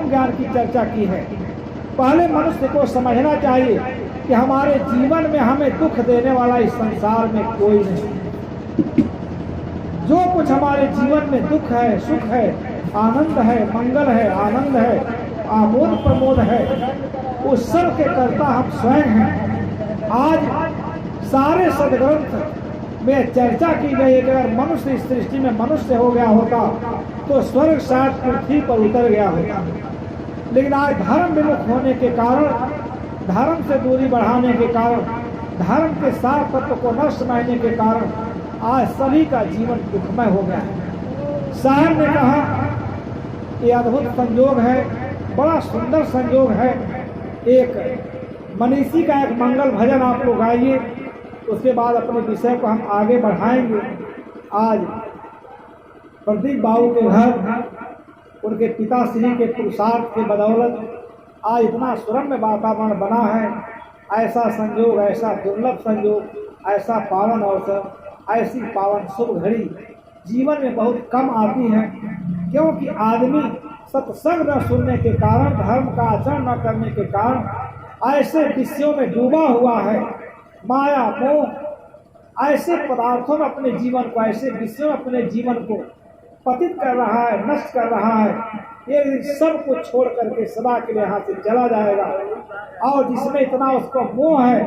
ब्रह्म ज्ञान की चर्चा की है। पहले मनुष्य को समझना चाहिए कि हमारे जीवन में हमें दुख देने वाला इस संसार में कोई नहीं। जो कुछ हमारे जीवन में दुख है, सुख है, आनंद है, मंगल है, आनंद है, आमोद प्रमोद है, उस सब के कर्ता हम स्वयं हैं। आज सारे सदग्रंथ में चर्चा की गई है कि अगर मनुष्य इस सृष्टि में मनुष्य हो गया होता तो स्वर्ग शायद पृथ्वी पर उतर गया होता। लेकिन आज धर्म विमुख होने के कारण, धर्म से दूरी बढ़ाने के कारण, धर्म के सार तत्व को न समझने के कारण आज सभी का जीवन दुखमय हो गया है। साहब ने कहा ये अद्भुत संयोग है, बड़ा सुंदर संयोग है। एक मनीषी का एक मंगल भजन आप लोग गाइए, उसके बाद अपने विषय को हम आगे बढ़ाएंगे। आज प्रदीप बाबू के घर उनके पिताश्री के पुरुषार्थ के बदौलत आज इतना सुरम्य वातावरण बना है। ऐसा संयोग, ऐसा दुर्लभ संयोग, ऐसा पावन अवसर, ऐसी पावन शुभ घड़ी जीवन में बहुत कम आती है, क्योंकि आदमी सत्संग न सुनने के कारण, धर्म का आचरण न करने के कारण ऐसे विषयों में डूबा हुआ है। माया मोह ऐसे पदार्थों में अपने जीवन को, ऐसे विषयों में अपने जीवन को पतित कर रहा है, नष्ट कर रहा है। ये सब कुछ छोड़ करके सदा के लिए यहाँ से चला जाएगा। और जिसमें इतना उसको मोह है,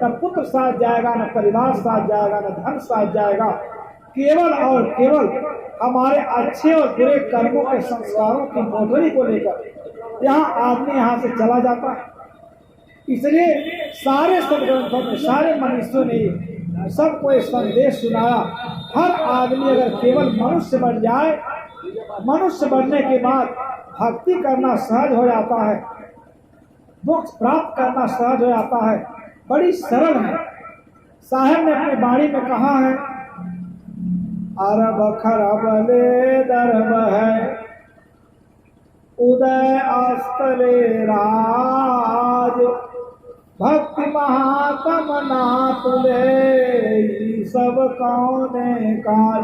न पुत्र साथ जाएगा, न परिवार साथ जाएगा, न धन साथ जाएगा, केवल और केवल हमारे अच्छे और बुरे कर्मों के संस्कारों की मोटरी को लेकर यहाँ आदमी यहाँ से चला जाता है। इसलिए सारे सदग्रंथों में, सारे मनुष्यों ने सबको एक संदेश सुनाया। हर आदमी अगर केवल मनुष्य बन जाए, मनुष्य बनने के बाद भक्ति करना सहज हो जाता है, मोक्ष प्राप्त करना सहज हो जाता है, बड़ी सरल है। साहब ने अपनी वाणी में कहा है, अरब खरब ले दरब है, उदय अस्तले राज, भक्ति महात्म नाथ ले, सब कौने काल।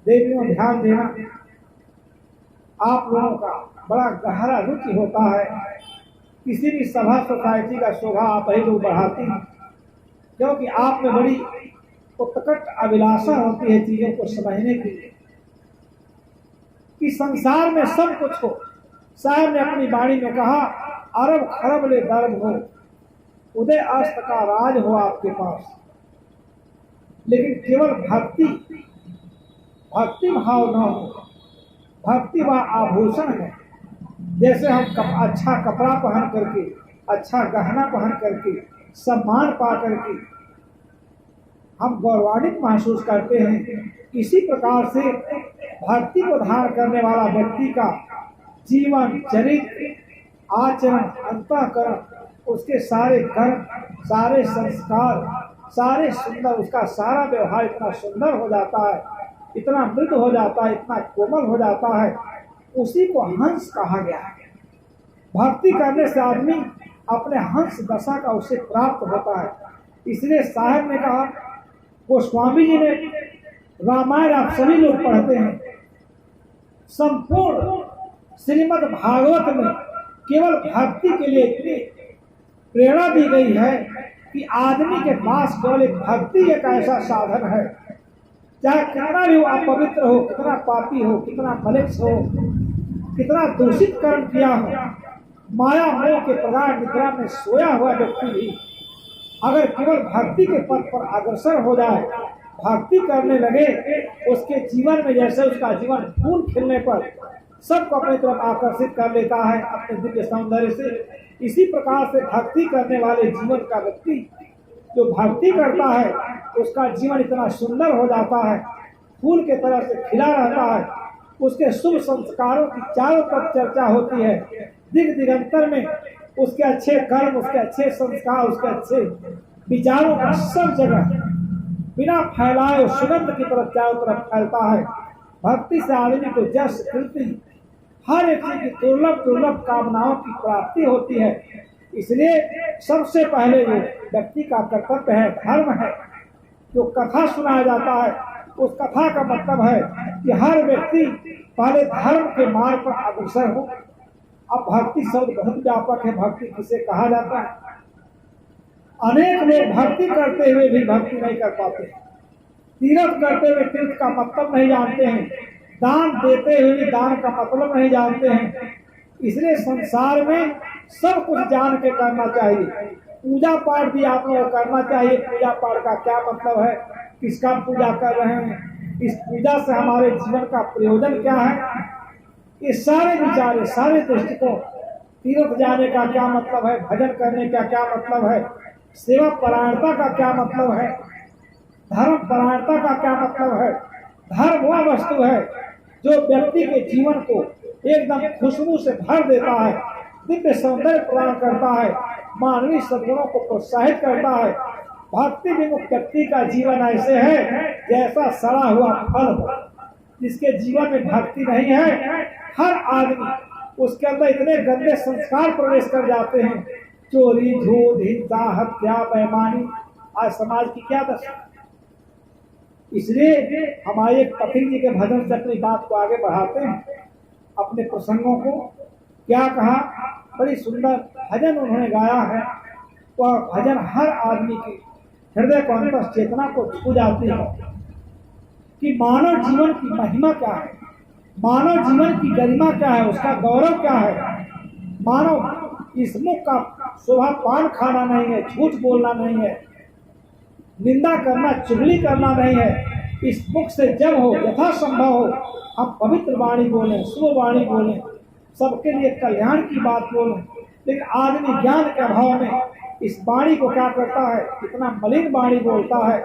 देवियों ध्यान देना, आप लोगों का बड़ा गहरा रुचि होता है। किसी भी सभा सोसाइटी का शोभा आप ही लोग बढ़ाती हैं, क्योंकि आप में बड़ी उत्कट अभिलाषा होती है चीजों को समझने के लिए कि संसार में सब कुछ हो। साहब ने अपनी वाणी में कहा, अरब खरब ले दर्ब हो, उदय अस्त का राज हो आपके पास, लेकिन केवल भक्ति भाव न हो। भक्ति वह आभूषण है। जैसे हम अच्छा कपड़ा पहन करके, अच्छा गहना पहन करके, सम्मान पा करके हम गौरवान्वित महसूस करते हैं, इसी प्रकार से भक्ति को धारण करने वाला व्यक्ति का जीवन, चरित्र, आचरण, अंतःकरण, उसके सारे कर्म, सारे संस्कार, सारे सुंदर, उसका सारा व्यवहार इतना सुंदर हो जाता है, इतना मृद हो जाता है, इतना कोमल हो जाता है, उसी को हंस कहा गया है। भक्ति करने से आदमी अपने हंस दशा का उसे प्राप्त होता है। इसलिए साहब ने कहा, गोस्वामी जी ने, रामायण आप सभी लोग पढ़ते हैं, संपूर्ण श्रीमद् भागवत में केवल भक्ति के लिए इतनी प्रेरणा दी गई है कि आदमी के पास केवल एक भक्ति एक ऐसा साधन है, चाहे कितना भी वो अपवित्र हो, कितना पापी हो, कितना मलिक्स हो, कितना दूषित कर्म किया हो, माया मोह के प्रगाढ़ निद्रा में सोया हुआ व्यक्ति भी अगर केवल भक्ति के पथ पर अग्रसर हो जाए, भक्ति करने लगे, उसके जीवन में जैसे उसका जीवन फूल खिलने पर सबको अपनी तरफ आकर्षित कर लेता है अपने दिव्य सौंदर्य से, इसी प्रकार से भक्ति करने वाले जीवन का व्यक्ति जो भक्ति करता है उसका जीवन इतना सुंदर हो जाता है, फूल के तरह से खिला रहता है। उसके शुभ संस्कारों की चारों तरफ चर्चा होती है, दिग दिगंतर में उसके अच्छे कर्म, उसके अच्छे संस्कार, उसके अच्छे विचारों का सब जगह बिना फैलाए सुगंध की तरफ चारों तरफ फैलता है। भक्ति से आदमी को जस कृति हर एक की दुर्लभ दुर्लभ कामनाओं की प्राप्ति होती है। इसलिए सबसे पहले जो व्यक्ति का कर्तव्य है, धर्म है, जो कथा सुनाया जाता है, उस कथा का मतलब है कि हर व्यक्ति पहले धर्म के मार्ग पर अग्रसर हो। अब भक्ति शब्द बहुत व्यापक है, भक्ति किसे कहा जाता है। अनेक लोग भक्ति करते हुए भी भक्ति नहीं कर पाते, तीर्थ करते हुए तीर्थ का मतलब नहीं जानते हैं, दान देते हुए भी दान का मतलब नहीं जानते हैं। इसलिए संसार में सब कुछ जान के करना चाहिए। पूजा पाठ भी आप लोगों को करना चाहिए। पूजा पाठ का क्या मतलब है, किसका पूजा कर रहे हैं, इस पूजा से हमारे जीवन का प्रयोजन क्या है, ये सारे विचार, सारे दृष्टिकोण, तीर्थ जाने का क्या मतलब है, भजन करने का क्या मतलब है, सेवा परायणता का क्या मतलब है, धर्म परायणता का क्या मतलब है। धर्म वह वस्तु है जो व्यक्ति के जीवन को एकदम खुशबू से भर देता है, दिव्य सौंदर्य प्रदान करता है, मानवीय सद्गुणों को प्रोत्साहित करता है। भक्ति विमुख व्यक्ति का जीवन ऐसे है जैसा सड़ा हुआ फल हो। जिसके जीवन में भक्ति नहीं है, हर आदमी उसके अंदर इतने गंदे संस्कार प्रवेश कर जाते हैं, चोरी, झूठ, हिंसा, हत्या, बेईमानी। आज समाज की क्या दशा। इसलिए हमारे एक पथिक जी के भजन से अपनी बात को आगे बढ़ाते हैं, अपने प्रसंगों को। क्या कहा, बड़ी सुंदर भजन उन्होंने गाया है। वह भजन हर आदमी की हृदय को, अंतर चेतना को छू जाती है कि मानव जीवन की महिमा क्या है, मानव जीवन की गरिमा क्या है, उसका गौरव क्या है। मानव इस मुख का शोभा पान खाना नहीं है, झूठ बोलना नहीं है, निंदा करना, चुगली करना नहीं है। इस मुख से जब हो, यथासंभव हो, हम पवित्र वाणी बोलें, शुभ वाणी बोलें, सबके लिए कल्याण की बात बोलें। लेकिन आदमी ज्ञान के अभाव में इस वाणी को क्या करता है, इतना मलिन वाणी बोलता है,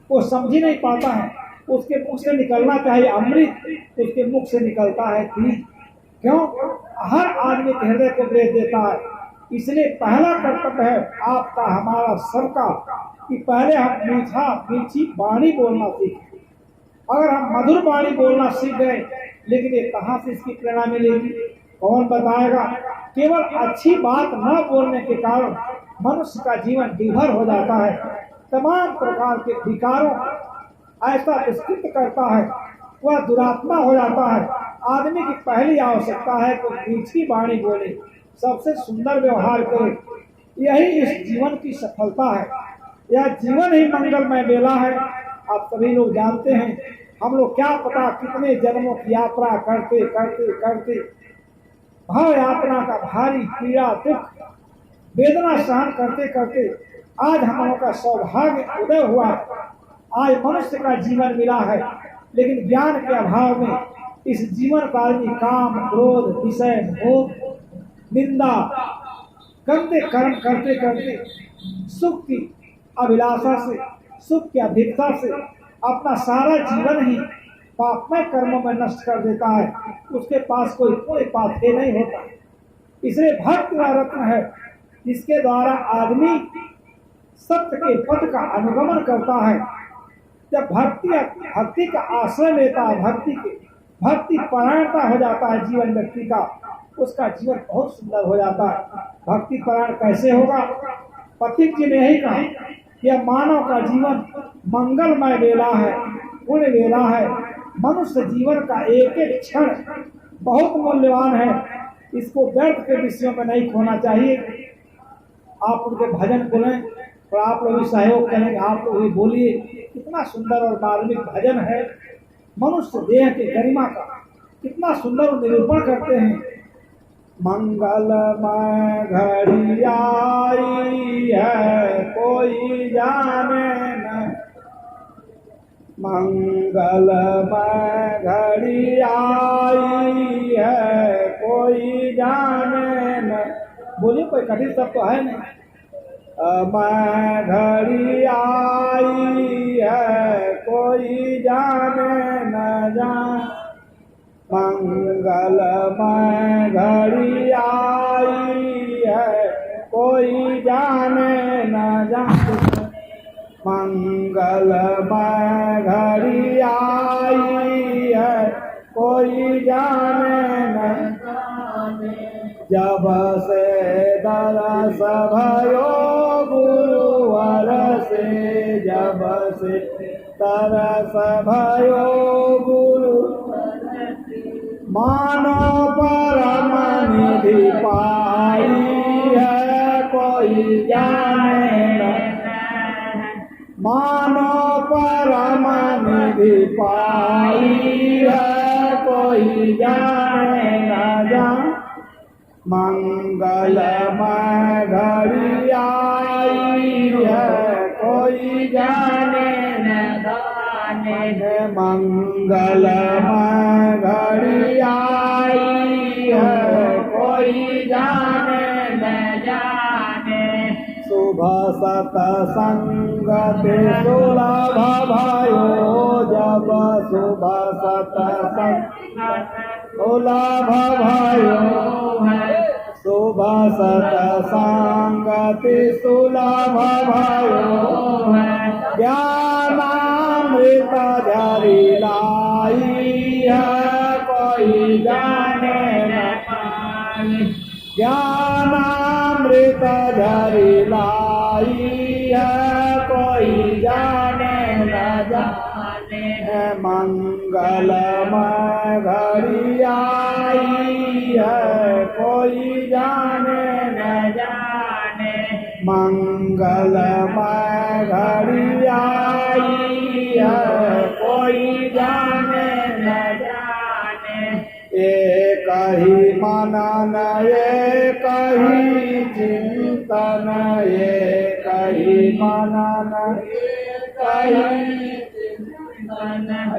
वो समझ ही नहीं पाता है। उसके मुख से निकलना चाहिए अमृत, उसके मुख से निकलता है तीर। क्यों? हर आदमी के हृदय को भेद देता है। इसलिए पहला कर्तव्य है आपका, हमारा, सबका, कि पहले हम मीठी वाणी बोलना सीखें। अगर हम मधुर वाणी बोलना सीख गए, लेकिन ये कहाँ से इसकी प्रेरणा मिलेगी, कौन बताएगा। केवल अच्छी बात न बोलने के कारण मनुष्य का जीवन विभर हो जाता है, तमाम प्रकार के विकारों ऐसा विस्तृत करता है, वह दुरात्मा हो जाता है। आदमी की पहली आवश्यकता है कि मीठी वाणी बोले, सबसे सुंदर व्यवहार करे। यही इस जीवन की सफलता है। यह जीवन ही मंगलमय बेला है। आप सभी लोग जानते हैं, हम लोग क्या पता कितने जन्मों की यात्रा करते करते करते भाव यात्रा का भारी पीड़ा, दुख, वेदना सहन करते करते आज हम लोगों का सौभाग्य उदय हुआ। आज मनुष्य का जीवन मिला है, लेकिन ज्ञान के अभाव में इस जीवन काल में काम, क्रोध, विषय, भोग, निंदा, गंदे कर्म करते करते सुख की अभिलाषा से, सुख की अधिकता से अपना सारा जीवन ही पापमय कर्मों में नष्ट कर देता है। उसके पास कोई पाथेय नहीं होता। इसलिए भक्ति वह रत्न है जिसके द्वारा आदमी सत्य के पथ का अनुगमन करता है। जब भक्ति का आश्रय लेता है, भक्ति परायणता हो जाता है जीवन व्यक्ति का, उसका जीवन बहुत सुंदर हो जाता है। भक्ति परायण कैसे होगा? पथिक जी ने यही कहा, यह मानव का जीवन मंगलमय वेला है, पुण्य वेला है। मनुष्य जीवन का एक एक क्षण बहुत मूल्यवान है, इसको व्यर्थ के विषयों में नहीं खोना चाहिए। आप उनके भजन बोलें और आप लोग भी सहयोग करेंगे, आप लोग भी बोलिए। कितना सुंदर और मार्मिक भजन है। मनुष्य देह के गरिमा का कितना सुंदर निरूपण करते हैं। मंगलमय घड़ी आई है कोई जाने न, मंगलमय घड़ी आई है कोई जाने न। बोलिए, कोई कठिन शब्द तो है नहीं। मैं घड़ी आई है कोई जाने न जान, मंगलमय घड़ी आई है कोई जाने न जाने, मंगलमय घड़ी आई है कोई जाने न जाने। जब से दरस भयो गुरुवर से, जब से तरस भयो गुरु मानो परम निधि पाई है कोई जाने न, मानो परम निधि पाई है कोई जाने न जान। मंगलमय घड़ी आई है कोई जाने न जाने। मंगलमय घड़ी आई है कोई जाने न जाने। शुभ सतसंगति सुलभ भयो जब शुभ सतसंग सुलभ भयो। शुभ सतसंगति सुलभ भयो ज्ञानामृत झरी लाई है कोई जाने न पाई। ज्ञानामृत झरी लाई है कोई जाने न जाने। मंगलमय घड़ी आई है कोई जाने न जाने। मंगलमय घड़ी आई है कोई जाने न जाने। एक ही मनन एक ही चिंतन एक ही मनन एक ही चिंतन।